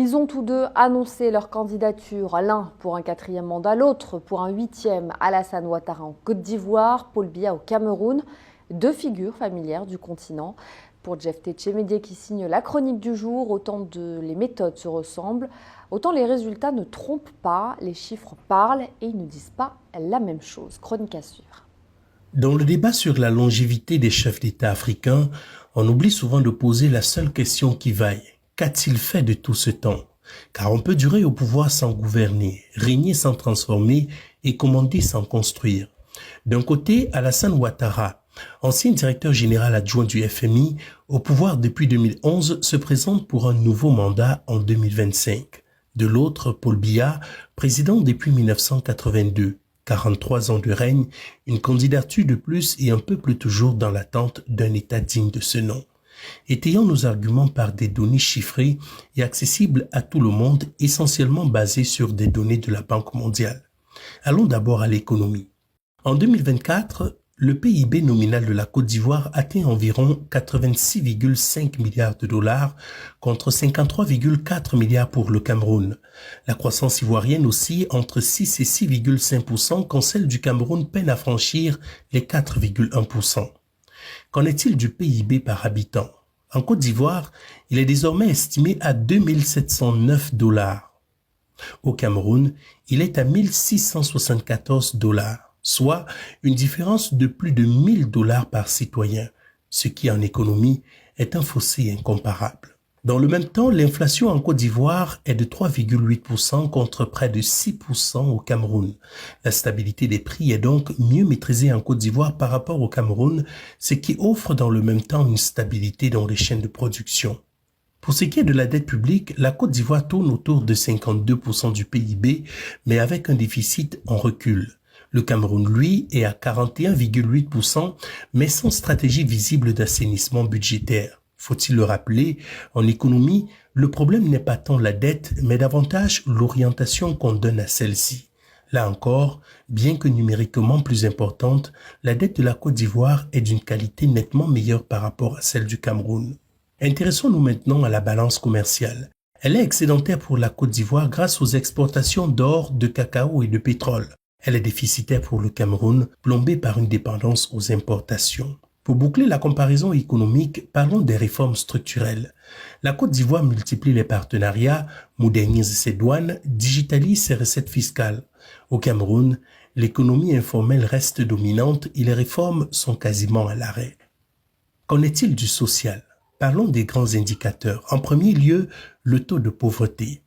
Ils ont tous deux annoncé leur candidature, l'un pour un 4e mandat, l'autre pour un 8e. Alassane Ouattara en Côte d'Ivoire, Paul Biya au Cameroun, deux figures familières du continent. Pour Jeff Tchémédié qui signe la chronique du jour, autant les méthodes se ressemblent, autant les résultats ne trompent pas, les chiffres parlent et ils ne disent pas la même chose. Chronique à suivre. Dans le débat sur la longévité des chefs d'État africains, on oublie souvent de poser la seule question qui vaille. Qu'a-t-il fait de tout ce temps? Car on peut durer au pouvoir sans gouverner, régner sans transformer et commander sans construire. D'un côté, Alassane Ouattara, ancien directeur général adjoint du FMI, au pouvoir depuis 2011, se présente pour un nouveau mandat en 2025. De l'autre, Paul Biya, président depuis 1982. 43 ans de règne, une candidature de plus et un peuple toujours dans l'attente d'un État digne de ce nom. Étayons nos arguments par des données chiffrées et accessibles à tout le monde, essentiellement basées sur des données de la Banque mondiale. Allons d'abord à l'économie. En 2024, le PIB nominal de la Côte d'Ivoire atteint environ 86,5 milliards de dollars contre 53,4 milliards pour le Cameroun. La croissance ivoirienne oscille entre 6 et 6,5% quand celle du Cameroun peine à franchir les 4,1%. Qu'en est-il du PIB par habitant? En Côte d'Ivoire, il est désormais estimé à 2709 dollars. Au Cameroun, il est à 1674 dollars, soit une différence de plus de 1000 dollars par citoyen, ce qui en économie est un fossé incomparable. Dans le même temps, l'inflation en Côte d'Ivoire est de 3,8% contre près de 6% au Cameroun. La stabilité des prix est donc mieux maîtrisée en Côte d'Ivoire par rapport au Cameroun, ce qui offre dans le même temps une stabilité dans les chaînes de production. Pour ce qui est de la dette publique, la Côte d'Ivoire tourne autour de 52% du PIB, mais avec un déficit en recul. Le Cameroun, lui, est à 41,8%, mais sans stratégie visible d'assainissement budgétaire. Faut-il le rappeler, en économie, le problème n'est pas tant la dette, mais davantage l'orientation qu'on donne à celle-ci. Là encore, bien que numériquement plus importante, la dette de la Côte d'Ivoire est d'une qualité nettement meilleure par rapport à celle du Cameroun. Intéressons-nous maintenant à la balance commerciale. Elle est excédentaire pour la Côte d'Ivoire grâce aux exportations d'or, de cacao et de pétrole. Elle est déficitaire pour le Cameroun, plombée par une dépendance aux importations. Pour boucler la comparaison économique, parlons des réformes structurelles. La Côte d'Ivoire multiplie les partenariats, modernise ses douanes, digitalise ses recettes fiscales. Au Cameroun, l'économie informelle reste dominante et les réformes sont quasiment à l'arrêt. Qu'en est-il du social? Parlons des grands indicateurs. En premier lieu, le taux de pauvreté.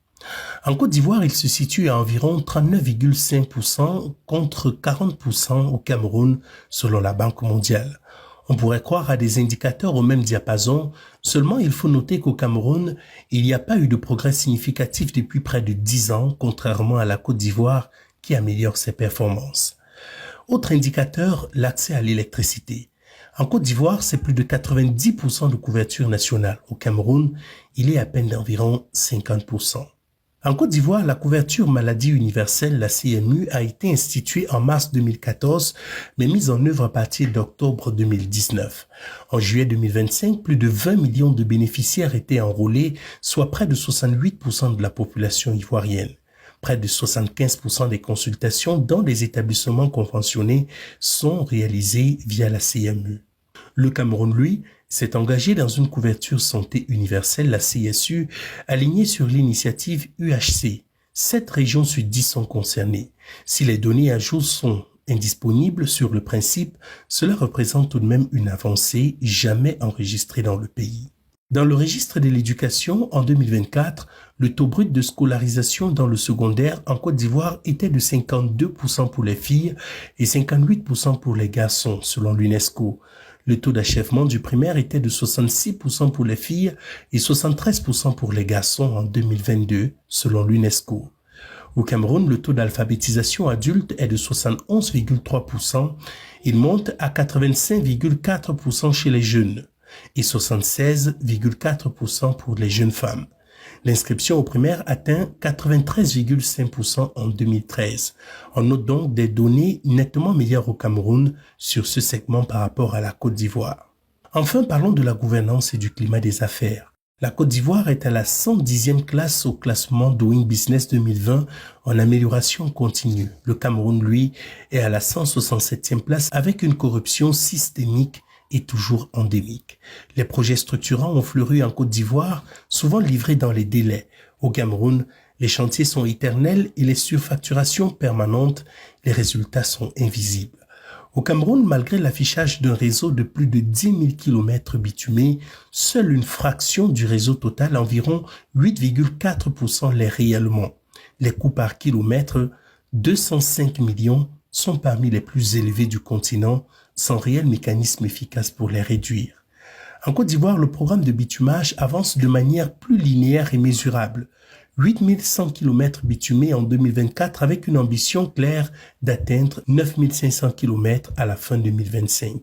En Côte d'Ivoire, il se situe à environ 39,5% contre 40% au Cameroun, selon la Banque mondiale. On pourrait croire à des indicateurs au même diapason, seulement il faut noter qu'au Cameroun, il n'y a pas eu de progrès significatif depuis près de 10 ans, contrairement à la Côte d'Ivoire qui améliore ses performances. Autre indicateur, l'accès à l'électricité. En Côte d'Ivoire, c'est plus de 90% de couverture nationale. Au Cameroun, il est à peine d'environ 50%. En Côte d'Ivoire, la couverture maladie universelle, la CMU, a été instituée en mars 2014, mais mise en œuvre à partir d'octobre 2019. En juillet 2025, plus de 20 millions de bénéficiaires étaient enrôlés, soit près de 68% de la population ivoirienne. Près de 75% des consultations dans les établissements conventionnés sont réalisées via la CMU. Le Cameroun, lui, s'est engagé dans une couverture santé universelle, la CSU, alignée sur l'initiative UHC. 7 régions sur 10 sont concernées. Si les données à jour sont indisponibles sur le principe, cela représente tout de même une avancée jamais enregistrée dans le pays. Dans le registre de l'éducation, en 2024, le taux brut de scolarisation dans le secondaire en Côte d'Ivoire était de 52% pour les filles et 58% pour les garçons, selon l'UNESCO. Le taux d'achèvement du primaire était de 66% pour les filles et 73% pour les garçons en 2022, selon l'UNESCO. Au Cameroun, le taux d'alphabétisation adulte est de 71,3%. Il monte à 85,4% chez les jeunes et 76,4% pour les jeunes femmes. L'inscription au primaire atteint 93,5% en 2013. On note donc des données nettement meilleures au Cameroun sur ce segment par rapport à la Côte d'Ivoire. Enfin, parlons de la gouvernance et du climat des affaires. La Côte d'Ivoire est à la 110e place au classement Doing Business 2020 en amélioration continue. Le Cameroun, lui, est à la 167e place avec une corruption systémique et toujours endémique. Les projets structurants ont fleuri en Côte d'Ivoire, souvent livrés dans les délais. Au Cameroun, les chantiers sont éternels et les surfacturations permanentes, les résultats sont invisibles. Au Cameroun, malgré l'affichage d'un réseau de plus de 10 000 km bitumés, seule une fraction du réseau total, environ 8,4%, l'est réellement. Les coûts par kilomètre, 205 millions, sont parmi les plus élevés du continent, sans réel mécanisme efficace pour les réduire. En Côte d'Ivoire, le programme de bitumage avance de manière plus linéaire et mesurable. 8100 km bitumés en 2024 avec une ambition claire d'atteindre 9500 km à la fin 2025.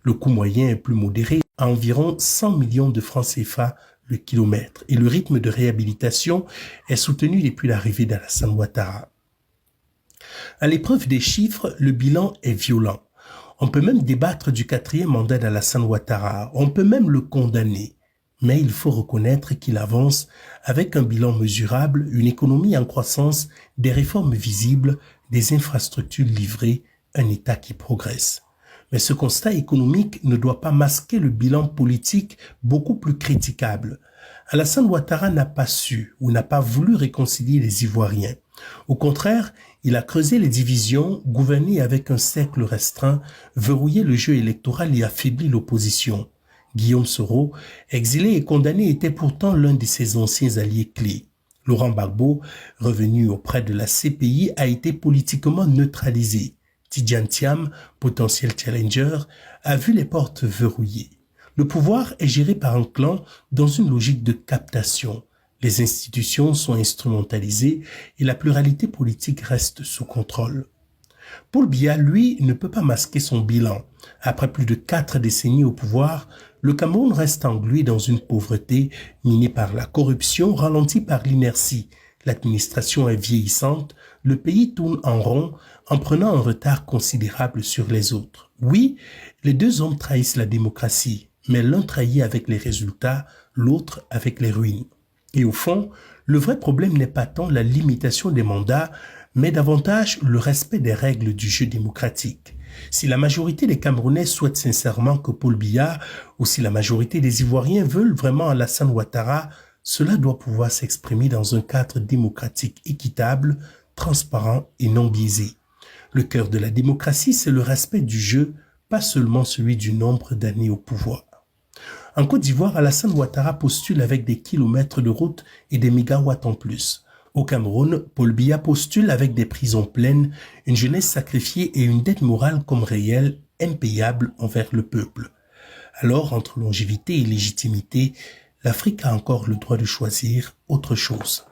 Le coût moyen est plus modéré, à environ 100 millions de francs CFA le kilomètre, et le rythme de réhabilitation est soutenu depuis l'arrivée d'Alassane Ouattara. À l'épreuve des chiffres, le bilan est violent. On peut même débattre du 4e mandat d'Alassane Ouattara, on peut même le condamner. Mais il faut reconnaître qu'il avance avec un bilan mesurable, une économie en croissance, des réformes visibles, des infrastructures livrées, un État qui progresse. Mais ce constat économique ne doit pas masquer le bilan politique beaucoup plus critiquable. Alassane Ouattara n'a pas su ou n'a pas voulu réconcilier les Ivoiriens. Au contraire, il a creusé les divisions, gouverné avec un cercle restreint, verrouillé le jeu électoral et affaibli l'opposition. Guillaume Soro, exilé et condamné, était pourtant l'un de ses anciens alliés clés. Laurent Gbagbo, revenu auprès de la CPI, a été politiquement neutralisé. Tidjane Thiam, potentiel challenger, a vu les portes verrouillées. Le pouvoir est géré par un clan dans une logique de captation. Les institutions sont instrumentalisées et la pluralité politique reste sous contrôle. Paul Biya, lui, ne peut pas masquer son bilan. Après plus de 4 décennies au pouvoir, le Cameroun reste englué dans une pauvreté minée par la corruption, ralentie par l'inertie. L'administration est vieillissante, le pays tourne en rond en prenant un retard considérable sur les autres. Oui, les deux hommes trahissent la démocratie, mais l'un trahit avec les résultats, l'autre avec les ruines. Et au fond, le vrai problème n'est pas tant la limitation des mandats, mais davantage le respect des règles du jeu démocratique. Si la majorité des Camerounais souhaitent sincèrement que Paul Biya, ou si la majorité des Ivoiriens veulent vraiment Alassane Ouattara, cela doit pouvoir s'exprimer dans un cadre démocratique équitable, transparent et non biaisé. Le cœur de la démocratie, c'est le respect du jeu, pas seulement celui du nombre d'années au pouvoir. En Côte d'Ivoire, Alassane Ouattara postule avec des kilomètres de route et des mégawatts en plus. Au Cameroun, Paul Biya postule avec des prisons pleines, une jeunesse sacrifiée et une dette morale comme réelle, impayable envers le peuple. Alors, entre longévité et légitimité, l'Afrique a encore le droit de choisir autre chose.